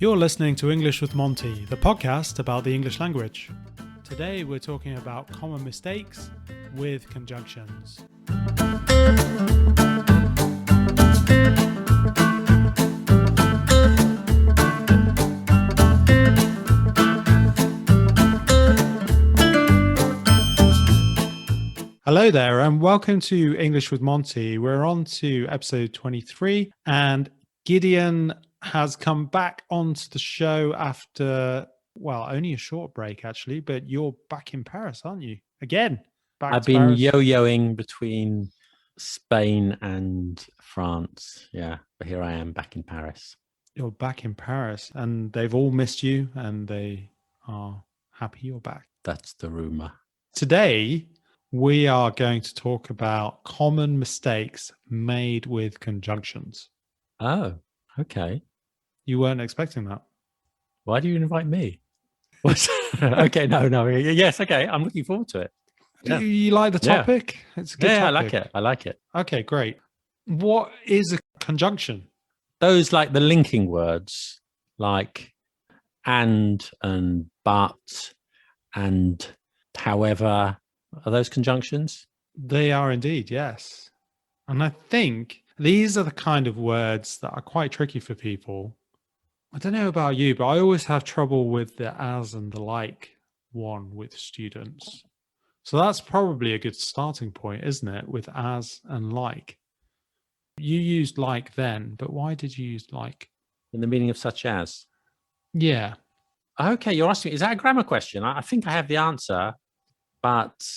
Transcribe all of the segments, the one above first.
You're listening to English with Monty, the podcast about the English language. Today we're talking about common mistakes with conjunctions. Hello there and welcome to English with Monty. We're on to episode 23 and Gideon has come back onto the show after, well, only a short break actually, but you're back in Paris, aren't you? Again, back I've to been Paris. yo-yoing between Spain and France. Yeah, but here I am back in Paris. You're back in Paris and they've all missed you and they are happy you're back. That's the rumor. Today, we are going to talk about common mistakes made with conjunctions. Oh, okay. You weren't expecting that. Why do you invite me? Okay, no. Yes, okay. I'm looking forward to it. Yeah. You like the topic? Yeah. It's a good topic. I like it. Okay, great. What is a conjunction? Those like the linking words, like and but and however. Are those conjunctions? They are indeed, yes. And I think these are the kind of words that are quite tricky for people. I don't know about you, but I always have trouble with the as and the like one with students. So that's probably a good starting point, isn't it? With as and like. You used like then, but why did you use like? In the meaning of such as? Yeah. Okay, you're asking, is that a grammar question? I think I have the answer. But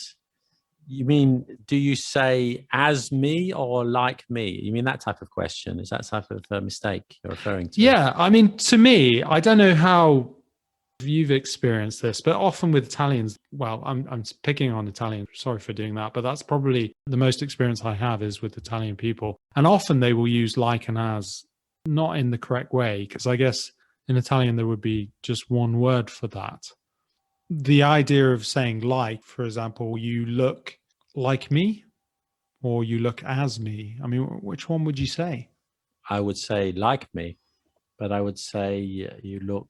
you mean, do you say as me or like me? You mean that type of question? Is that type of mistake you're referring to? Yeah, I mean, to me, I don't know how you've experienced this, but often with Italians, well, I'm picking on Italian, sorry for doing that, but that's probably the most experience I have is with Italian people. And often they will use like and as, not in the correct way, because I guess in Italian there would be just one word for that. The idea of saying like, for example, you look like me or you look as me. I mean, which one would you say? I would say like me, but I would say you look.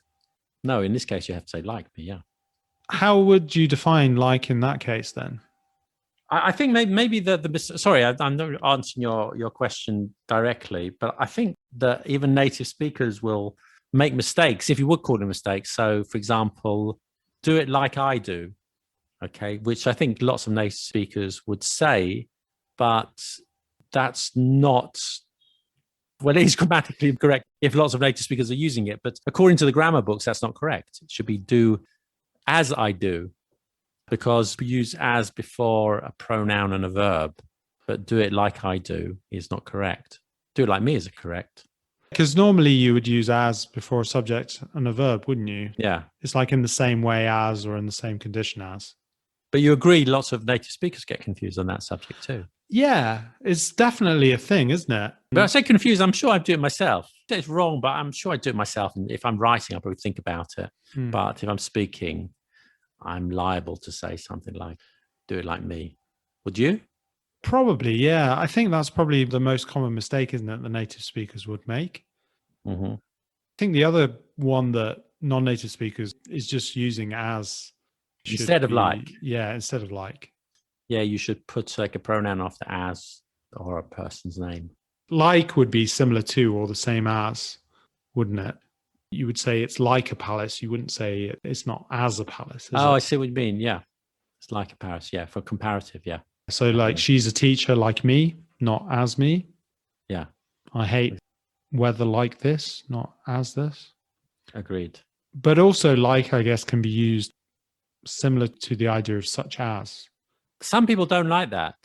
No, in this case, you have to say like me. Yeah. How would you define like in that case then? I think maybe sorry, I'm not answering your question directly, but I think that even native speakers will make mistakes, if you would call them mistakes. So, for example, do it like I do, okay, which I think lots of native speakers would say, but that's not, well, it is grammatically correct if lots of native speakers are using it, but according to the grammar books, that's not correct. It should be do as I do, because we use as before a pronoun and a verb, but do it like I do is not correct. Do it like me is correct. Because normally you would use as before a subject and a verb, wouldn't you? Yeah. It's like in the same way as or in the same condition as. But you agree lots of native speakers get confused on that subject too. Yeah, it's definitely a thing, isn't it? But I say confused, I'm sure I'd do it myself. It's wrong, but I'm sure I'd do it myself. And if I'm writing, I'll probably think about it. But if I'm speaking, I'm liable to say something like, do it like me. Would you? Probably, yeah. I think that's probably the most common mistake, isn't it, the native speakers would make. Mm-hmm. I think the other one that non-native speakers is just using as. Instead of like. Yeah, instead of like. Yeah, you should put like a pronoun after as or a person's name. Like would be similar to or the same as, wouldn't it? You would say it's like a palace. You wouldn't say it's not as a palace. I see what you mean. Yeah. It's like a palace. Yeah. For comparative. Yeah. So like she's a teacher like me, not as me. Yeah. I hate weather like this, not as this. Agreed. But also like, I guess, can be used similar to the idea of such as. Some people don't like that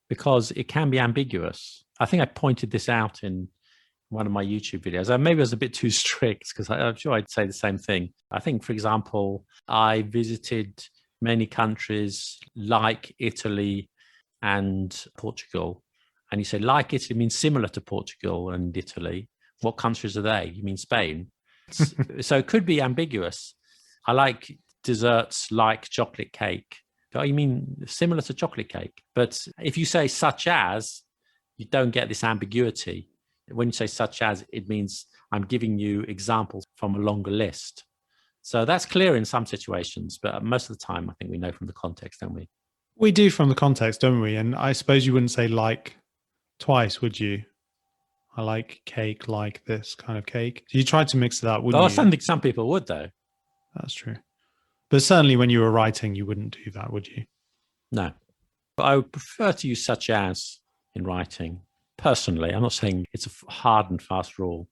because it can be ambiguous. I think I pointed this out in one of my YouTube videos. Maybe I was a bit too strict because I'm sure I'd say the same thing. I think, for example, I visited many countries like Italy and Portugal. And you say like Italy means similar to Portugal and Italy. What countries are they? You mean Spain? So it could be ambiguous. I like desserts like chocolate cake. Oh, you mean similar to chocolate cake? But if you say such as, you don't get this ambiguity. When you say such as, it means I'm giving you examples from a longer list. So that's clear in some situations, but most of the time, I think we know from the context, don't we? We do from the context, don't we? And I suppose you wouldn't say like twice, would you? I like cake, like this kind of cake. So you tried to mix it up, wouldn't you? I think some people would, though. That's true. But certainly when you were writing, you wouldn't do that, would you? No. But I would prefer to use such as in writing. Personally, I'm not saying it's a hard and fast rule,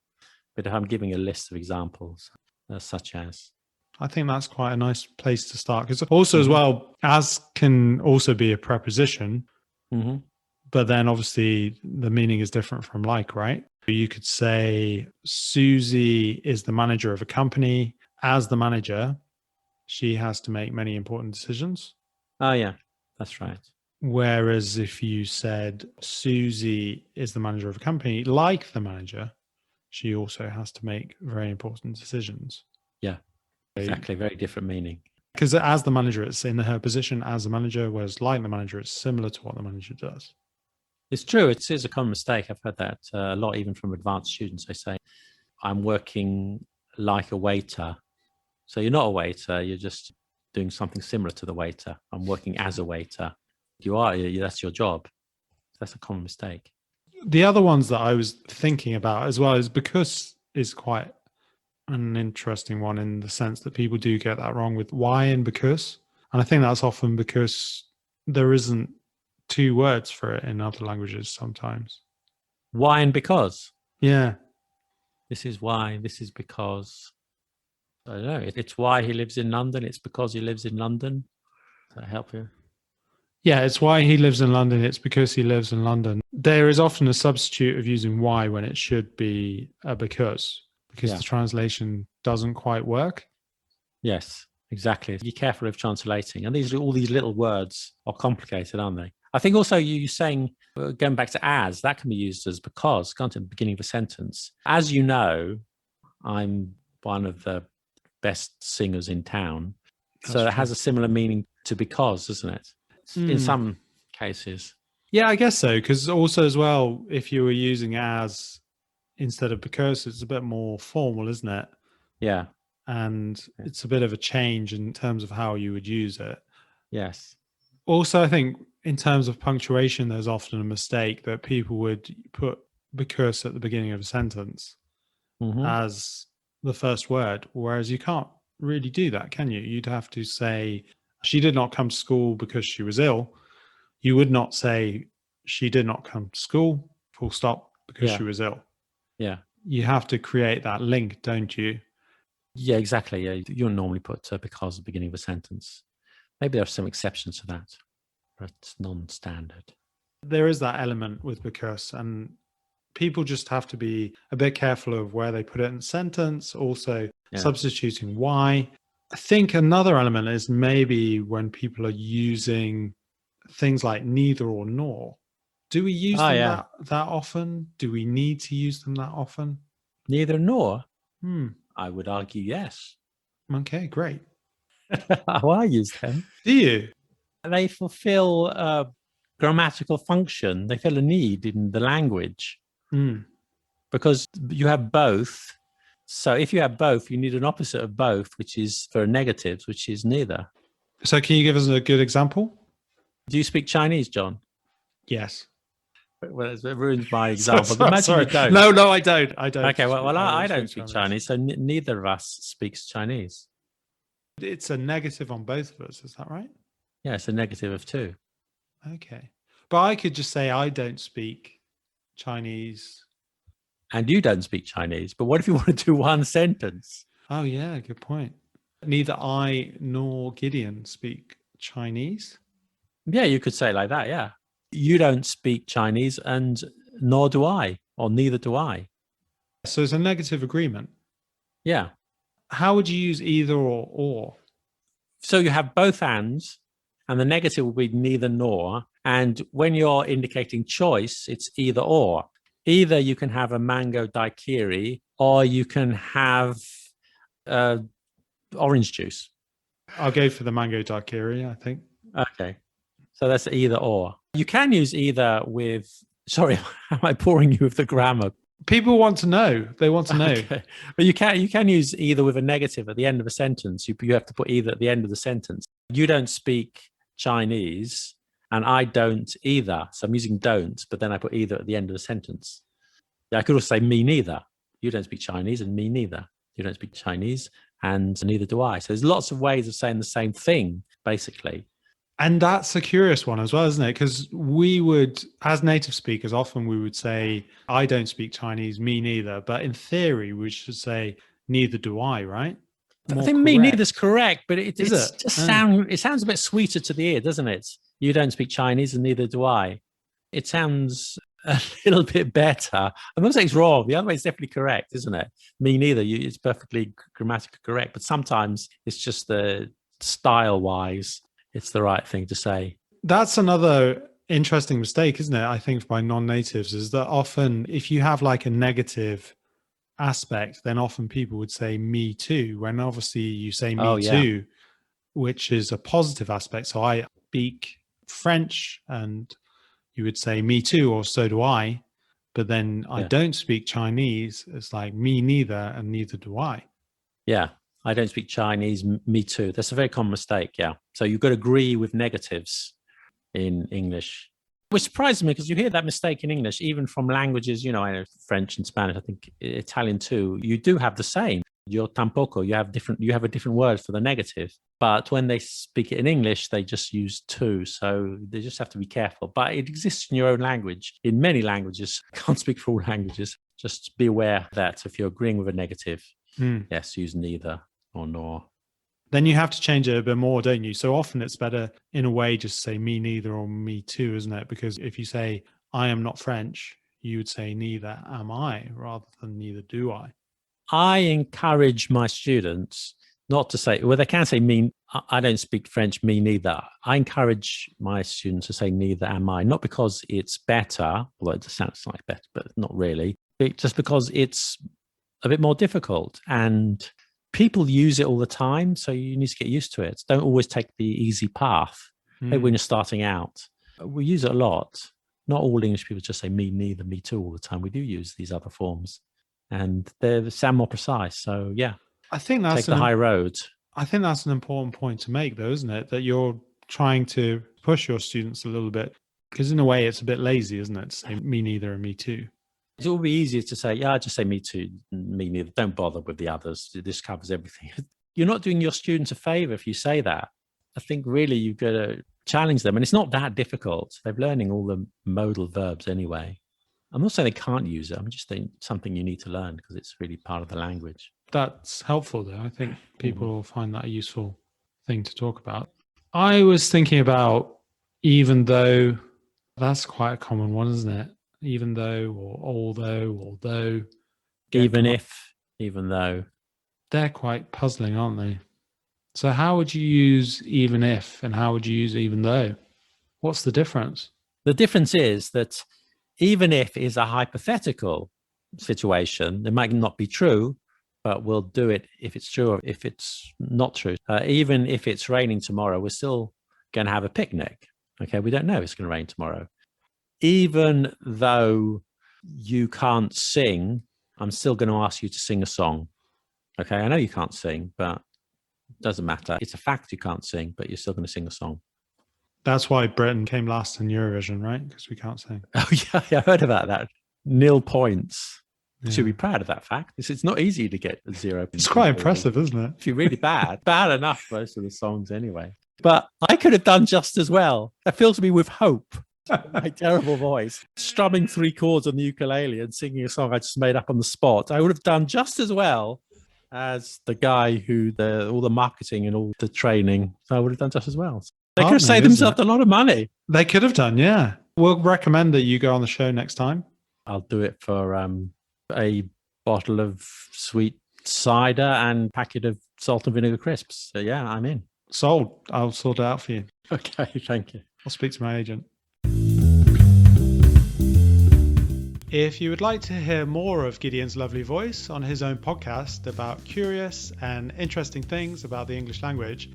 but if I'm giving a list of examples, such as. I think that's quite a nice place to start. Because also as well, as can also be a preposition. Mm-hmm. But then obviously the meaning is different from like, right? You could say Susie is the manager of a company. As the manager, she has to make many important decisions. Oh, yeah, that's right. Whereas if you said Susie is the manager of a company, like the manager, she also has to make very important decisions. Yeah, exactly. Very different meaning. Because as the manager, it's in her position as a manager, whereas like the manager, it's similar to what the manager does. It's true. It is a common mistake. I've heard that a lot, even from advanced students. They say, I'm working like a waiter. So you're not a waiter. You're just doing something similar to the waiter. I'm working as a waiter. You are. That's your job. That's a common mistake. The other ones that I was thinking about as well is because is quite an interesting one in the sense that people do get that wrong with why and because. And I think that's often because there isn't two words for it in other languages sometimes. Why and because? Yeah. This is why, this is because. I don't know. It's why he lives in London. It's because he lives in London. Does that help you? Yeah, it's why he lives in London. It's because he lives in London. There is often a substitute of using why when it should be a because the translation doesn't quite work. Yes, exactly. Be careful of translating. And all these little words are complicated, aren't they? I think also you saying, going back to as, that can be used as because, can't it, at the beginning of a sentence. As you know, I'm one of the best singers in town. So it has a similar meaning to because, doesn't it? In some cases. Yeah, I guess so. Because also as well, if you were using as instead of because, it's a bit more formal, isn't it? Yeah. And it's a bit of a change in terms of how you would use it. Yes. Also, I think in terms of punctuation, there's often a mistake that people would put because at the beginning of a sentence as the first word, whereas you can't really do that, can you? You'd have to say, she did not come to school because she was ill. You would not say, she did not come to school, full stop, because she was ill. Yeah. You have to create that link, don't you? Yeah, exactly. Yeah, you don't normally put because at the beginning of a sentence. Maybe there are some exceptions to that, but it's non-standard. There is that element with because, and people just have to be a bit careful of where they put it in a sentence, also substituting why. I think another element is maybe when people are using things like neither or nor. Do we use them that often? Do we need to use them that often? Neither nor? I would argue yes. Okay, great. How I use them. Do you? They fulfill a grammatical function. They fill a need in the language. Because you have both. So if you have both, you need an opposite of both, which is for negatives, which is neither. So can you give us a good example? Do you speak Chinese, John? Yes. Well, it ruins my example. Sorry. You don't. No, I don't. Okay, well, I don't speak Chinese, so neither of us speaks Chinese. It's a negative on both of us, is that right? Yeah, it's a negative of two. Okay. But I could just say I don't speak Chinese. And you don't speak Chinese, but what if you want to do one sentence? Oh, yeah, good point. Neither I nor Gideon speak Chinese. Yeah, you could say it like that, yeah. You don't speak Chinese and nor do I, or neither do I. So it's a negative agreement. Yeah. How would you use either or? So you have both ands, and the negative will be neither nor. And when you're indicating choice, it's either or. Either you can have a mango daiquiri or you can have orange juice. I'll go for the mango daiquiri, I think. Okay. So that's either or. You can use either with, sorry, am I boring you with the grammar? People want to know. They want to know. Okay. But you can use either with a negative at the end of a sentence. You have to put either at the end of the sentence. You don't speak Chinese and I don't either. So I'm using don't, but then I put either at the end of the sentence. I could also say me neither. You don't speak Chinese and me neither. You don't speak Chinese and neither do I. So there's lots of ways of saying the same thing, basically. And that's a curious one as well, isn't it? Because we would, as native speakers, often we would say, I don't speak Chinese, me neither. But in theory, we should say, neither do I, right? I think me neither is correct, but it sounds a bit sweeter to the ear, doesn't it? You don't speak Chinese and neither do I. It sounds a little bit better. I'm not saying it's wrong. The other way is definitely correct, isn't it? Me neither. It's perfectly grammatically correct. But sometimes it's just the style-wise, it's the right thing to say. That's another interesting mistake, isn't it? I think by non-natives is that often if you have like a negative aspect, then often people would say me too, when obviously you say me too, which is a positive aspect. So I speak French and you would say me too, or so do I. But then I don't speak Chinese. It's like me neither and neither do I. Yeah. I don't speak Chinese, me too. That's a very common mistake, yeah. So you've got to agree with negatives in English, which surprises me because you hear that mistake in English, even from languages, I know French and Spanish, I think Italian too. You do have the same. Yo tampoco, you have a different word for the negative. But when they speak it in English, they just use too. So they just have to be careful. But it exists in your own language, in many languages. I can't speak for all languages. Just be aware that if you're agreeing with a negative, yes, use neither or nor. Then you have to change it a bit more, don't you? So often it's better in a way just say me neither or me too, isn't it? Because if you say I am not French, you would say neither am I rather than neither do I. I encourage my students not to say, well, they can say I don't speak French, me neither. I encourage my students to say neither am I, not because it's better, although it sounds like better, but not really, just because it's a bit more difficult and people use it all the time, so you need to get used to it. Don't always take the easy path. Maybe when you're starting out. We use it a lot. Not all English people just say me neither, me too all the time. We do use these other forms and they sound more precise. So yeah, I think that's take the high road. I think that's an important point to make though, isn't it? That you're trying to push your students a little bit because in a way it's a bit lazy, isn't it? To say me neither and me too. It will be easier to say, yeah, just say me too, me neither. Don't bother with the others. This covers everything. You're not doing your students a favor if you say that. I think really you've got to challenge them. And it's not that difficult. They're learning all the modal verbs anyway. I'm not saying they can't use it. I'm just saying something you need to learn because it's really part of the language. That's helpful though. I think people will find that a useful thing to talk about. I was thinking about even though. That's quite a common one, isn't it? Even though, or although. Even if, even though. They're quite puzzling, aren't they? So how would you use even if and how would you use even though? What's the difference? The difference is that even if is a hypothetical situation, it might not be true, but we'll do it if it's true or if it's not true. Even if it's raining tomorrow, we're still going to have a picnic. Okay, we don't know it's going to rain tomorrow. Even though you can't sing, I'm still going to ask you to sing a song. Okay, I know you can't sing, but it doesn't matter. It's a fact you can't sing, but you're still going to sing a song. That's why Britain came last in Eurovision, right? Because we can't sing. Oh, yeah, I heard about that. 0 points. Yeah. Should be proud of that fact. It's not easy to get 0. It's quite impressive, isn't it? If you're really bad enough, most of the songs anyway. But I could have done just as well. That fills me with hope. My terrible voice, strumming 3 chords on the ukulele and singing a song I just made up on the spot. I would have done just as well as the guy who all the marketing and all the training. So I would have done just as well. They could have saved themselves a lot of money. They could have done, yeah. We'll recommend that you go on the show next time. I'll do it for a bottle of sweet cider and packet of salt and vinegar crisps. So yeah, I'm in. Sold. I'll sort it out for you. Okay, thank you. I'll speak to my agent. If you would like to hear more of Gideon's lovely voice on his own podcast about curious and interesting things about the English language,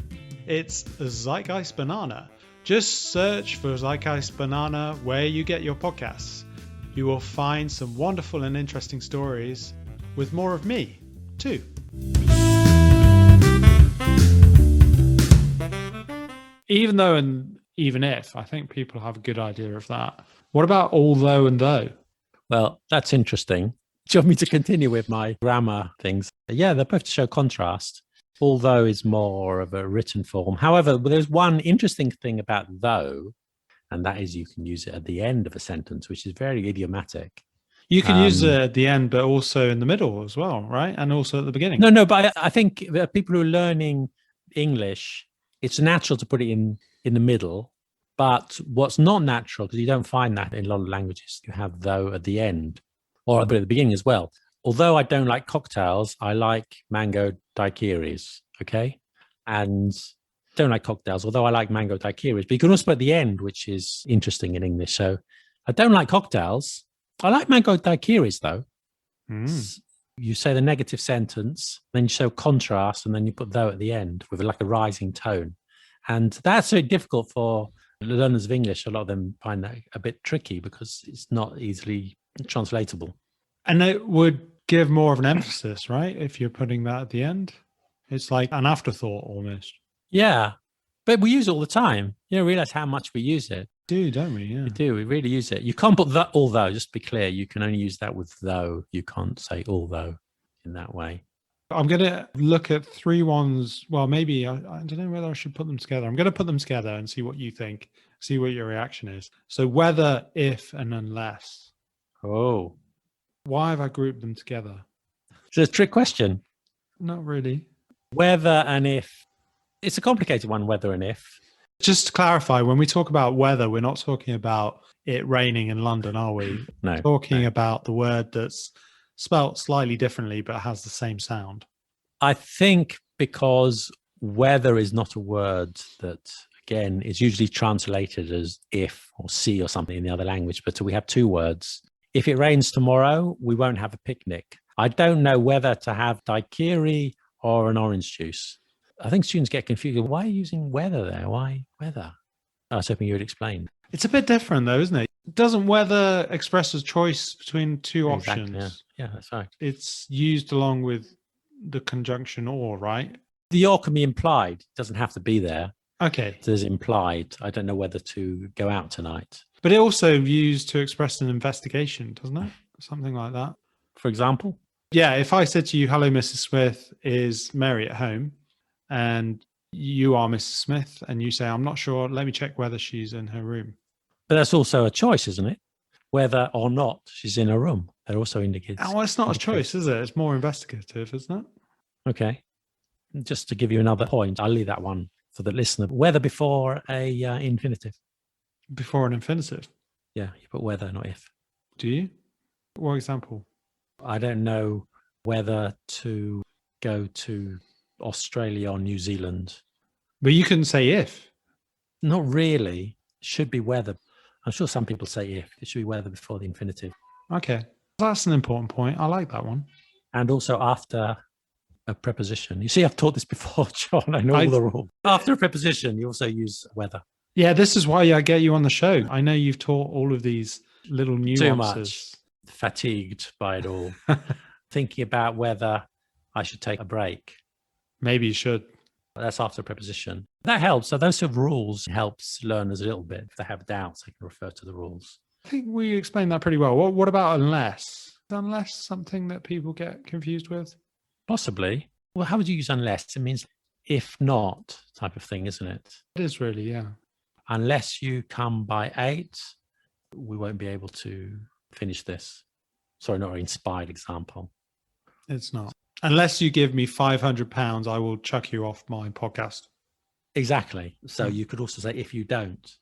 it's Zeitgeist Banana. Just search for Zeitgeist Banana where you get your podcasts. you will find some wonderful and interesting stories with more of me, too. Even though and even if, I think people have a good idea of that. What about although and though? Well, that's interesting. Do you want me to continue with my grammar things? Yeah, they're both to show contrast. Although is more of a written form. However, there's one interesting thing about though, and that is you can use it at the end of a sentence, which is very idiomatic. You can use it at the end, but also in the middle as well, right? And also at the beginning. No, but I think people who are learning English, it's natural to put it in the middle. But what's not natural, because you don't find that in a lot of languages, you have though at the end or at the beginning as well. Although I don't like cocktails, I like mango daiquiris, okay? And don't like cocktails, although I like mango daiquiris. But you can also put at the end, which is interesting in English. So I don't like cocktails. I like mango daiquiris, though. You say the negative sentence, then you show contrast, and then you put though at the end with like a rising tone. And that's very difficult for learners of English. A lot of them find that a bit tricky because it's not easily translatable. And it would give more of an emphasis, right? If you're putting that at the end, it's like an afterthought almost. Yeah, but we use it all the time. You don't realize how much we use it. Don't we? Yeah, we do. We really use it. You can't put that although. Just to be clear, you can only use that with though. You can't say although in that way. I'm going to look at 3 ones. Well, maybe I don't know whether I should put them together. I'm going to put them together and see what you think. See what your reaction is. So whether, if, and unless. Oh. Why have I grouped them together? It's a trick question. Not really. Whether and if. It's a complicated one, whether and if. Just to clarify, when we talk about weather, we're not talking about it raining in London, are we? No. We're talking about the word that's spelt slightly differently, but has the same sound. I think because weather is not a word that, again, is usually translated as if or see or something in the other language. But we have 2 words. If it rains tomorrow, we won't have a picnic. I don't know whether to have daiquiri or an orange juice. I think students get confused. Why are you using weather there? Why weather? I was hoping you would explain. It's a bit different though, isn't it? Doesn't weather express a choice between 2 options? Yeah, that's right. It's used along with the conjunction or, right? The or can be implied. It doesn't have to be there. Okay. It is implied. I don't know whether to go out tonight. But it also used to express an investigation, doesn't it? Something like that. For example? Yeah, if I said to you, hello, Mrs. Smith, is Mary at home? And you are Mrs. Smith, and you say, I'm not sure, let me check whether she's in her room. But that's also a choice, isn't it? Whether or not she's in her room. That also indicates. Oh, well, it's not a choice, is it? It's more investigative, isn't it? Okay. Just to give you another point, I'll leave that one for the listener. Whether before a infinitive. Before an infinitive? Yeah, you put whether, not if. Do you? What example? I don't know whether to go to Australia or New Zealand. But you can say if. Not really. It should be whether. I'm sure some people say if. It should be whether before the infinitive. Okay. That's an important point. I like that one. And also after a preposition. You see, I've taught this before, John. I know all the rules. After a preposition, you also use whether. Yeah, this is why I get you on the show. I know you've taught all of these little nuances. Too much. Fatigued by it all. Thinking about whether I should take a break. Maybe you should. That's after a preposition. That helps. So those sort of rules helps learners a little bit. If they have doubts, they can refer to the rules. I think we explained that pretty well. What about unless? Is unless something that people get confused with? Possibly. Well, how would you use unless? It means if not type of thing, isn't it? It is really, yeah. Unless you come by 8, we won't be able to finish this. Sorry, not an inspired example. It's not. Unless you give me £500, I will chuck you off my podcast. Exactly. So you could also say, if you don't.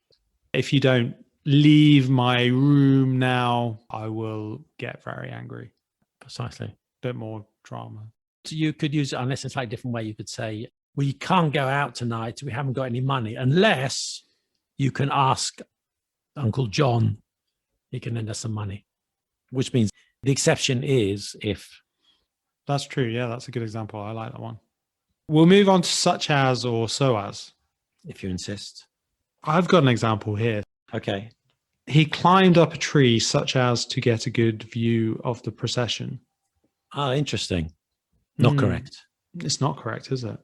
If you don't leave my room now, I will get very angry. Precisely. Bit more drama. So you could use it unless in a slightly different way. You could say, we can't go out tonight. We haven't got any money. Unless you can ask Uncle John. He can lend us some money. Which means the exception is if. That's true. Yeah, that's a good example. I like that one. We'll move on to such as or so as. If you insist. I've got an example here. Okay. He climbed up a tree such as to get a good view of the procession. Ah, interesting. Not correct. It's not correct, is it?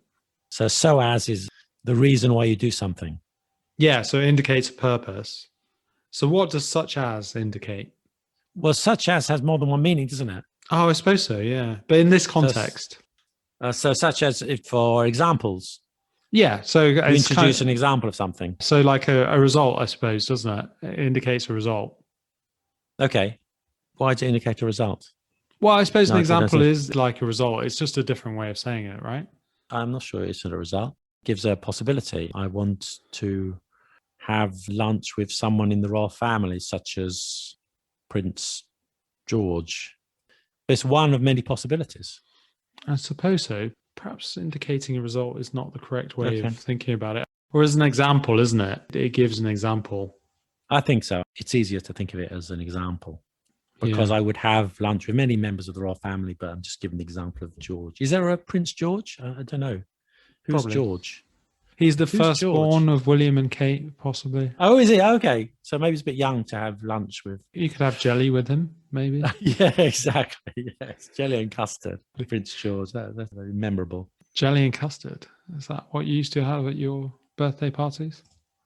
So as is the reason why you do something. Yeah, so it indicates a purpose. So what does such as indicate? Well, such as has more than one meaning, doesn't it? Oh, I suppose so, yeah. But in this context. So such as if for examples. Yeah, so You introduce an example of something. So like a result, I suppose, doesn't it? It indicates a result. Okay. Why does it indicate a result? Well, I suppose No, an example is like a result. It's just a different way of saying it, right? I'm not sure it's not a result. It gives a possibility. I want to have lunch with someone in the royal family, such as Prince George. It's one of many possibilities. I suppose so. Perhaps indicating a result is not the correct way of thinking about it. Or as an example, isn't it? It gives an example. I think so. It's easier to think of it as an example because I would have lunch with many members of the royal family, but I'm just giving the example of George. Is there a Prince George? I don't know. Who's Probably. George? He's the firstborn of William and Kate, possibly. Oh, is he? Okay. So maybe he's a bit young to have lunch with. You could have jelly with him, maybe. Yeah, exactly. Yes. Jelly and custard. Prince George. That's very memorable. Jelly and custard. Is that what you used to have at your birthday parties?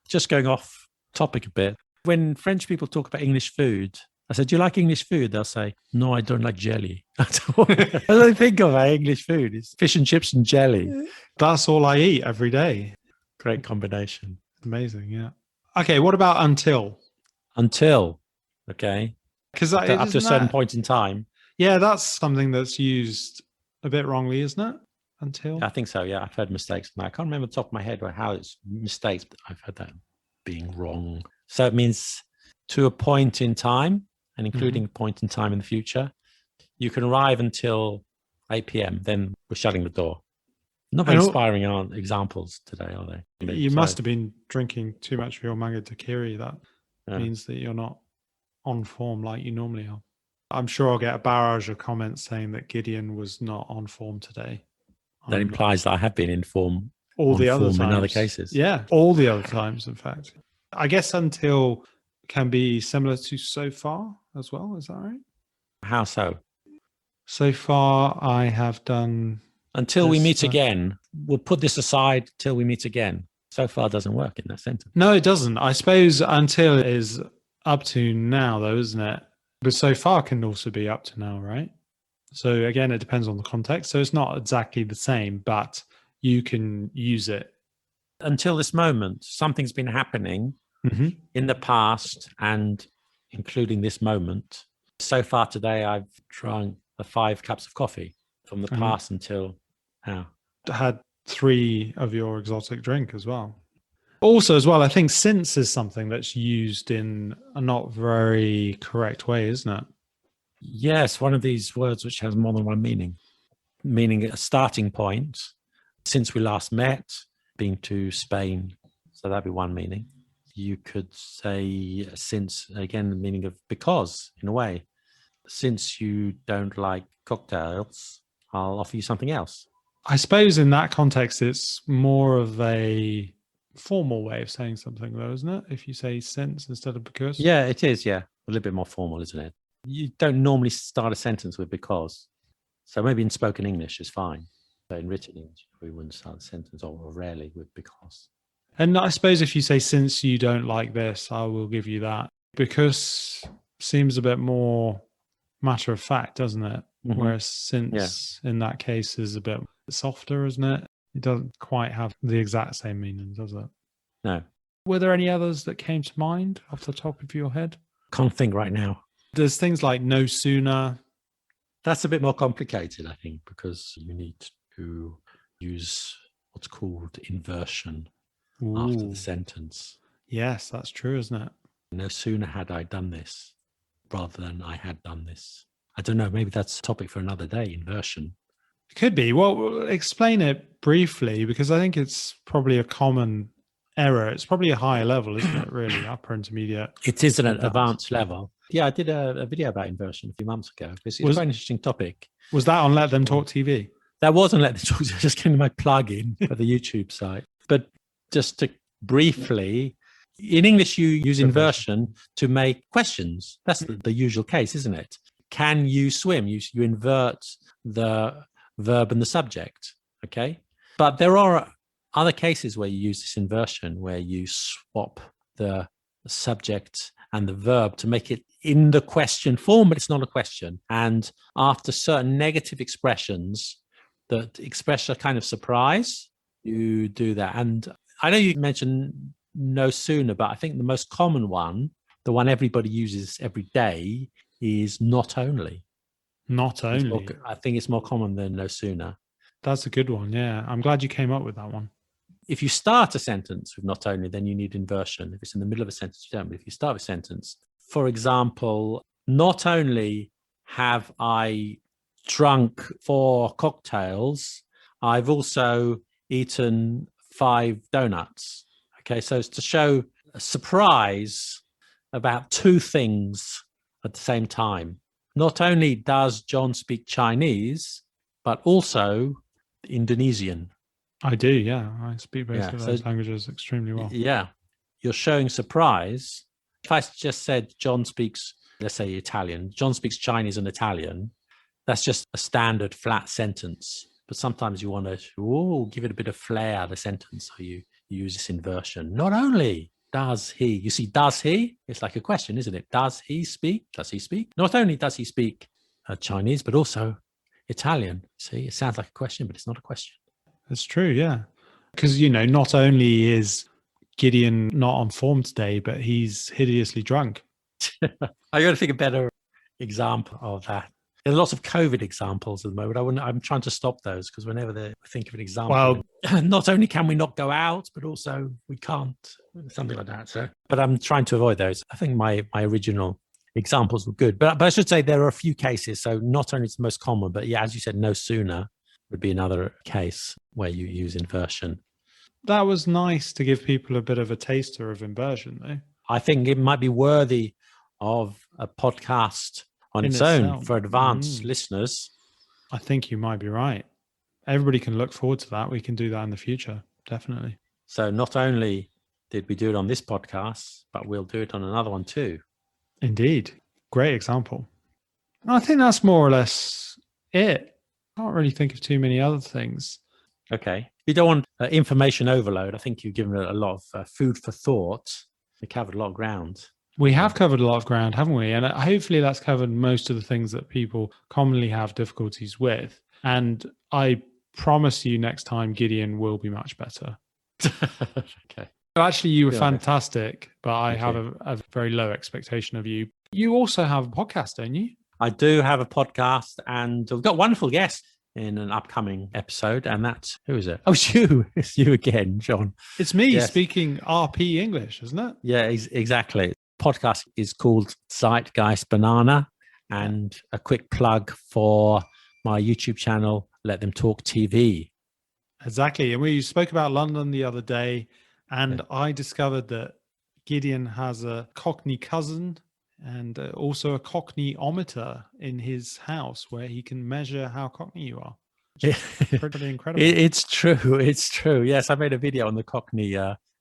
Just going off topic a bit. When French people talk about English food, I said, do you like English food? They'll say, no, I don't like jelly. That's all I think of our English food is fish and chips and jelly. That's all I eat every day. Great combination. Amazing, yeah. Okay, what about until? Until, okay. Because up to a certain point in time. Yeah, that's something that's used a bit wrongly, isn't it? Until? I think so, yeah. I've heard mistakes. I can't remember the top of my head how it's mistakes, but I've heard that being wrong. So it means to a point in time, and including a point in time in the future. You can arrive until 8 p.m., then we're shutting the door. Not very inspiring examples today, are they? You must have been drinking too much of your mango daiquiri. That means that you're not on form like you normally are. I'm sure I'll get a barrage of comments saying that Gideon was not on form today. That implies that I have been in form all the other times. In other cases. Yeah, all the other times, in fact. I guess until can be similar to so far as well. Is that right? How so? So far, I have done... Until we meet again. We'll put this aside till we meet again. So far doesn't work in that sentence. No, it doesn't. I suppose until is up to now, though, isn't it? But so far can also be up to now, right? So again, it depends on the context. So it's not exactly the same, but you can use it. Until this moment, something's been happening in the past and including this moment. So far today, I've drunk 5 cups of coffee from the past until now. Had 3 of your exotic drink as well. Also, as well, I think since is something that's used in a not very correct way, isn't it? Yes, one of these words which has more than one meaning. Meaning a starting point. Since we last met, been to Spain. So that'd be one meaning. You could say since, again, the meaning of because, in a way. Since you don't like cocktails, I'll offer you something else. I suppose in that context, it's more of a formal way of saying something, though, isn't it? If you say since instead of because. Yeah, it is, yeah. A little bit more formal, isn't it? You don't normally start a sentence with because. So maybe in spoken English is fine. But in written English, we wouldn't start a sentence or rarely with because. And I suppose if you say, since you don't like this, I will give you that. Because seems a bit more matter of fact, doesn't it? Whereas since in that case is a bit softer, isn't it? It doesn't quite have the exact same meaning, does it? No. Were there any others that came to mind off the top of your head? Can't think right now. There's things like no sooner. That's a bit more complicated, I think, because you need to use what's called inversion after the sentence. Yes, that's true, isn't it? No sooner had I done this rather than I had done this. I don't know, maybe that's a topic for another day, inversion. It could be. Well, we'll explain it briefly because I think it's probably a common error. It's probably a higher level, isn't it, really? Upper intermediate. It is an advanced level. Yeah, I did a video about inversion a few months ago. It's quite an interesting topic. Was that on Let Them Talk TV? That wasn't Let Them Talk TV. Just getting my plug in for the YouTube site. But just to briefly, In English, you use inversion to make questions. That's the usual case, isn't it? Can you swim? You invert the verb and the subject, okay? But there are other cases where you use this inversion, where you swap the subject and the verb to make it in the question form, but it's not a question. And after certain negative expressions that express a kind of surprise, you do that. And I know you mentioned no sooner, but I think the most common one, the one everybody uses every day, is not only. Not only. I think it's more common than no sooner. That's a good one. Yeah. I'm glad you came up with that one. If you start a sentence with not only, then you need inversion. If it's in the middle of a sentence, you don't. But if you start a sentence, for example, not only have I drunk 4 cocktails, I've also eaten 5 donuts. Okay, so it's to show a surprise about 2 things at the same time. Not only does John speak Chinese, but also Indonesian. I do, yeah. I speak both of those languages extremely well. Yeah, you're showing surprise. If I just said John speaks, let's say Italian, John speaks Chinese and Italian, that's just a standard flat sentence. But sometimes you want to give it a bit of flair, the sentence, so you use this inversion. Not only does he, you see, does he? It's like a question, isn't it? Does he speak? Does he speak? Not only does he speak Chinese, but also Italian. See, it sounds like a question, but it's not a question. That's true, yeah. Because, not only is Gideon not on form today, but he's hideously drunk. I got to think a better example of that. There are lots of COVID examples at the moment. I'm trying to stop those because whenever they think of an example, not only can we not go out, but also we can't, something like that. So, but I'm trying to avoid those. I think my original examples were good, but I should say there are a few cases. So not only it's the most common, but yeah, as you said, no sooner would be another case where you use inversion. That was nice to give people a bit of a taster of inversion, though. I think it might be worthy of a podcast on its own for advanced listeners. I think you might be right. Everybody can look forward to that. We can do that in the future, definitely. So not only did we do it on this podcast, but we'll do it on another one too. Indeed. Great example. I think that's more or less it. Can't really think of too many other things. Okay. You don't want information overload. I think you've given it a lot of food for thought. We covered a lot of ground. We have covered a lot of ground, haven't we? And hopefully that's covered most of the things that people commonly have difficulties with. And I promise you next time, Gideon will be much better. Okay. Actually, you were fantastic, but I have a very low expectation of you. You also have a podcast, don't you? I do have a podcast, and we've got a wonderful guest in an upcoming episode, and that's, who is it? Oh, it's you. It's you again, John. It's me speaking RP English, isn't it? Yeah, exactly. Podcast is called Zeitgeist Banana, and a quick plug for my YouTube channel, Let Them Talk TV. Exactly. And we spoke about London the other day, and I discovered that Gideon has a Cockney cousin and also a Cockneyometer in his house where he can measure how Cockney you are. Pretty incredible. It's true. Yes, I made a video on the Cockney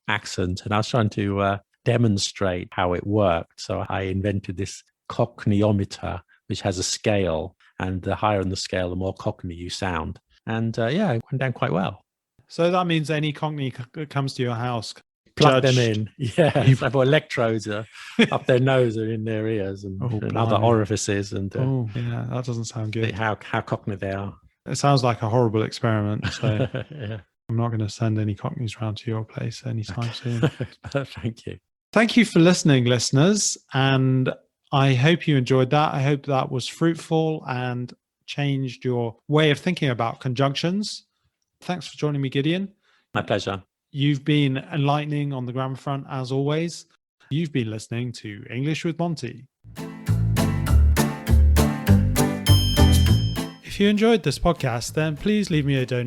accent, and I was trying to demonstrate how it worked. So I invented this Cockneyometer, which has a scale, and the higher on the scale, the more Cockney you sound. And it went down quite well. So that means any Cockney that comes to your house, plug them in. Yeah, you've got electrodes up their nose or in their ears and other orifices. And yeah, that doesn't sound good. How Cockney they are. It sounds like a horrible experiment. So I'm not going to send any Cockneys round to your place anytime soon. Thank you. Thank you for listening, listeners. And I hope you enjoyed that. I hope that was fruitful and changed your way of thinking about conjunctions. Thanks for joining me, Gideon. My pleasure. You've been enlightening on the grammar front, as always. You've been listening to English with Monty. If you enjoyed this podcast, then please leave me a donation